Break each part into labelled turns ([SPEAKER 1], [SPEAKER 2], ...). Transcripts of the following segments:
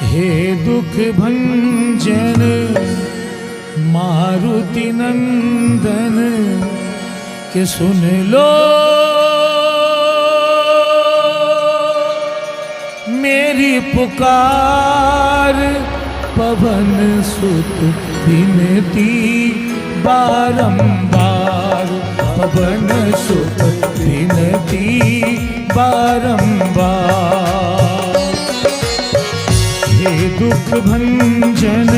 [SPEAKER 1] हे दुख भंजन मारुति नंदन के सुन लो मेरी पुकार। पवन सुत विनती बारंबार, पवन सुत विनती बारंबार। हे दुख भंजन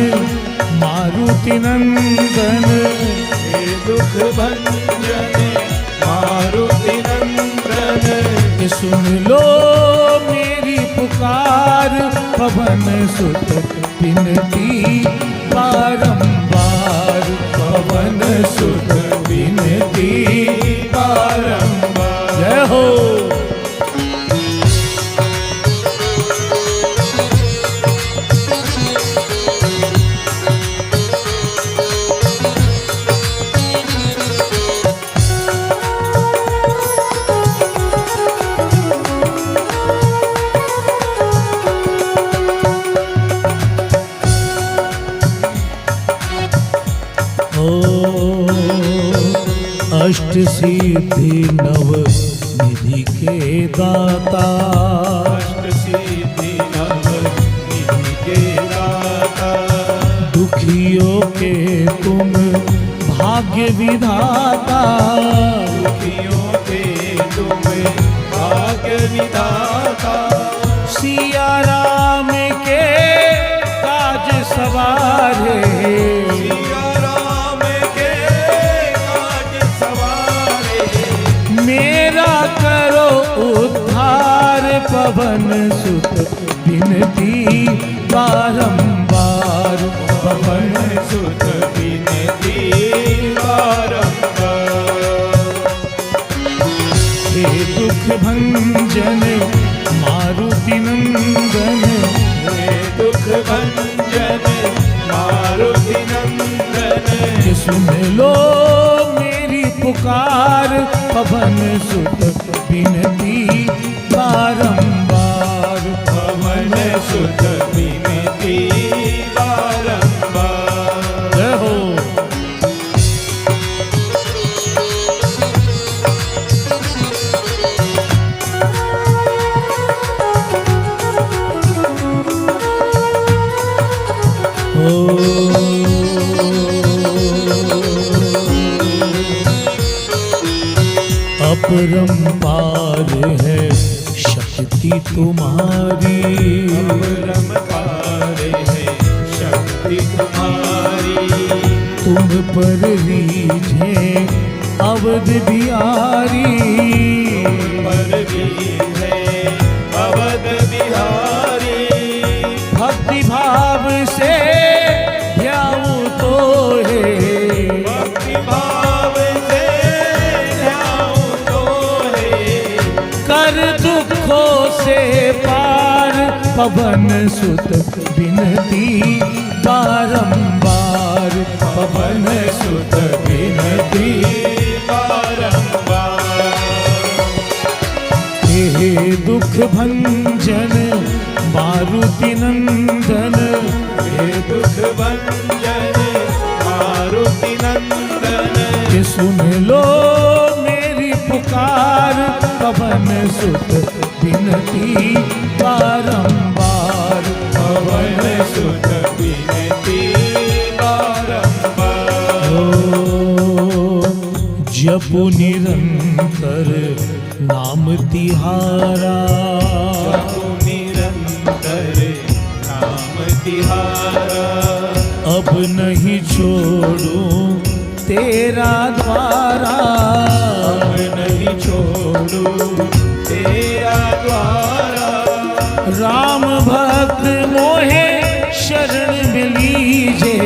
[SPEAKER 1] मारुति नंदन,
[SPEAKER 2] हे दुख भंजन मारुति नंदन
[SPEAKER 1] कि सुन लो मेरी पुकार। पवन सुत विनती बारंबार, पवन सुत विनती बारंबार। जय हो। अष्ट सिद्धि नव निधि के दाता,
[SPEAKER 2] अष्ट सिद्धि नव निधि के दाता।
[SPEAKER 1] दुखियों के तुम भाग्य विधाता,
[SPEAKER 2] दुखियों के तुम भाग्य विधाता।
[SPEAKER 1] सिया राम के काज सवारे,
[SPEAKER 2] सिया राम के काज सवारे।
[SPEAKER 1] मेरा करो उद्धार। पवन सुत विनती बारंबार,
[SPEAKER 2] पवन सुत विनती बारंबार।
[SPEAKER 1] हे दुख भंजन मारुति नंदन,
[SPEAKER 2] हे दुख भंजन मारुति नंदन
[SPEAKER 1] कि सुन लो मेरी पुकार। पवन सुत विनती बारंबार,
[SPEAKER 2] पवन सुत विनती बारंबार।
[SPEAKER 1] जय हो। अपरंपार है शक्ति तुम्हारी,
[SPEAKER 2] अपरंपार है शक्ति तुम्हारी।
[SPEAKER 1] तुम पर रीझे अवध बिहारी,
[SPEAKER 2] पर भी है अवध बिहारी।
[SPEAKER 1] भक्ति भाव से ध्याऊं तो है,
[SPEAKER 2] भक्ति भाव से ध्याऊं तो है।
[SPEAKER 1] कर दुखों से पार। पवन सुत विनती बारंबार,
[SPEAKER 2] पवन सुत विनती बारंबार।
[SPEAKER 1] हे दुख भंजन मारुति नंदन,
[SPEAKER 2] हे दुख भंजन मारुति नंदन
[SPEAKER 1] कि सुन लो मेरी पुकार। पवन सुत विनती बारंबार,
[SPEAKER 2] पवन सुत विनती बारंबार।
[SPEAKER 1] जपु निरंतर नाम तिहारा,
[SPEAKER 2] जपु निरंतर नाम तिहारा।
[SPEAKER 1] अब नहीं छोड़ूं तेरा द्वारा।
[SPEAKER 2] अब नहीं छोड़ूं तेरा द्वारा।
[SPEAKER 1] राम भक्त मोहे शरण मिलीजे,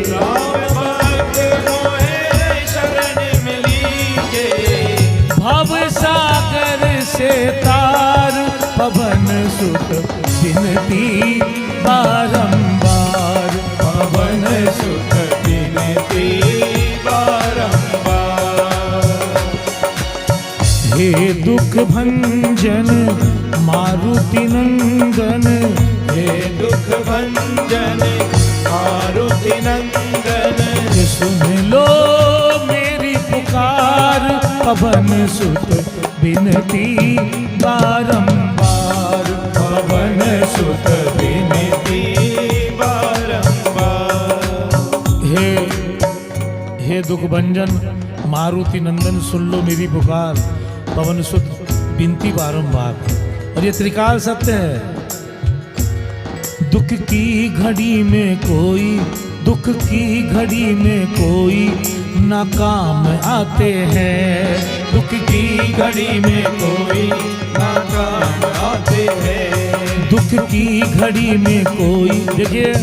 [SPEAKER 2] राम भक्त मोहे शरण मिलीजे।
[SPEAKER 1] भव सागर से तार। पवन सुत विनती बारंबार,
[SPEAKER 2] पवन सुत विनती बारंबार।
[SPEAKER 1] हे दुख भंजन मारुति नंदन,
[SPEAKER 2] हे दुख दुख भंजन मारुति नंदन।
[SPEAKER 1] कि सुन लो मेरी पुकार पवन सुत बिनती बारंबार।
[SPEAKER 2] पवन सुत विनती बारंबार।
[SPEAKER 1] हे दुख भंजन मारुति नंदन, सुन लो मेरी पुकार पवन सुत बिनती बारंबार। और ये त्रिकाल सत्य है। दुख की घड़ी में कोई, दुख की घड़ी में कोई नाकाम आते हैं।
[SPEAKER 2] दुख की घड़ी में कोई नाकाम आते हैं।
[SPEAKER 1] दुख की घड़ी में कोई, देखिए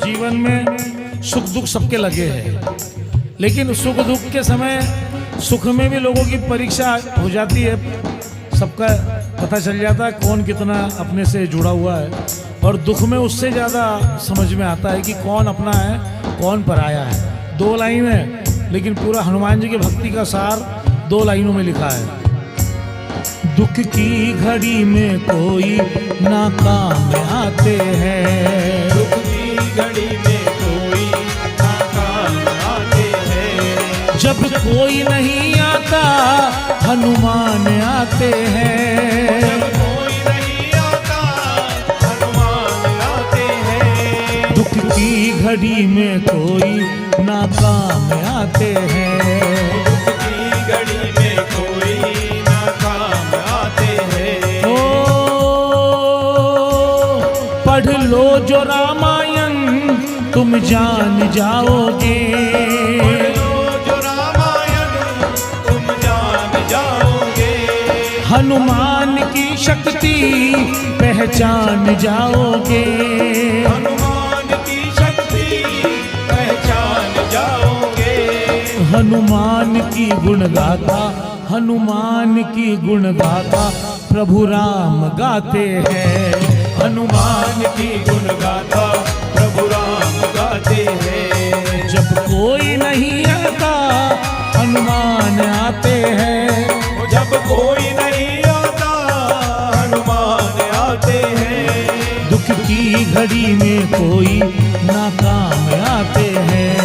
[SPEAKER 1] जीवन में सुख दुख सबके लगे हैं, लेकिन सुख दुख के समय सुख में भी लोगों की परीक्षा हो जाती है। सबका पता चल जाता है कौन कितना अपने से जुड़ा हुआ है, और दुख में उससे ज़्यादा समझ में आता है कि कौन अपना है कौन पराया है। 2 लाइन है, लेकिन पूरा हनुमान जी की भक्ति का सार 2 लाइनों में लिखा है। दुख की घड़ी में कोई नाकाम आते हैं।
[SPEAKER 2] दुख की घड़ी में कोई नाकाम आते हैं।
[SPEAKER 1] जब कोई नहीं आता हनुमान आते हैं।
[SPEAKER 2] जब कोई नहीं आता हनुमान आते हैं।
[SPEAKER 1] दुख की घड़ी में कोई नाकाम आते हैं।
[SPEAKER 2] दुख की घड़ी में कोई नाकाम आते हैं।
[SPEAKER 1] ओ पढ़ लो जो रामायण तुम जान जाओगे।
[SPEAKER 2] पढ़ लो जो रामायण तुम जान जाओगे।
[SPEAKER 1] हनुमान की शक्ति पहचान जाओगे।
[SPEAKER 2] हनुमान की शक्ति पहचान जाओगे।
[SPEAKER 1] हनुमान की गुण गाथा, हनुमान की गुण गाथा प्रभु राम गाते हैं।
[SPEAKER 2] हनुमान की गुण गाथा प्रभु राम गाते हैं।
[SPEAKER 1] जब कोई नहीं आता हनुमान आते हैं।
[SPEAKER 2] जब कोई नहीं आता हनुमान आते हैं।
[SPEAKER 1] दुख की घड़ी में कोई नाकाम आते हैं।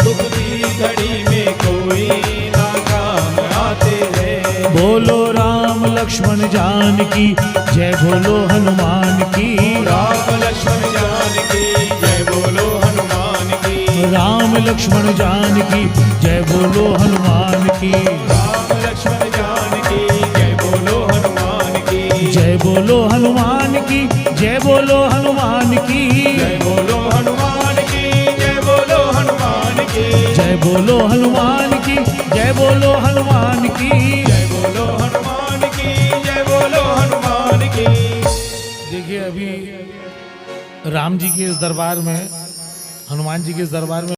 [SPEAKER 2] दुख की घड़ी में कोई नाकाम आते हैं।
[SPEAKER 1] बोलो राम लक्ष्मण जानकी जय, बोलो हनुमान की।
[SPEAKER 2] राम लक्ष्मण जानकी जय बोलो हनुमान की।
[SPEAKER 1] राम लक्ष्मण जानकी जय, बोलो हनुमान की।
[SPEAKER 2] राम लक्ष्मण जानकी जय बोलो हनुमान की।
[SPEAKER 1] जय बोलो हनुमान की, जय बोलो हनुमान की।
[SPEAKER 2] जय बोलो हनुमान की जय बोलो हनुमान की।
[SPEAKER 1] जय बोलो हनुमान की, जय बोलो हनुमान की।
[SPEAKER 2] जय बोलो हनुमान की जय बोलो हनुमान की।
[SPEAKER 1] देखिए अभी राम जी के इस दरबार में, हनुमान जी के इस दरबार में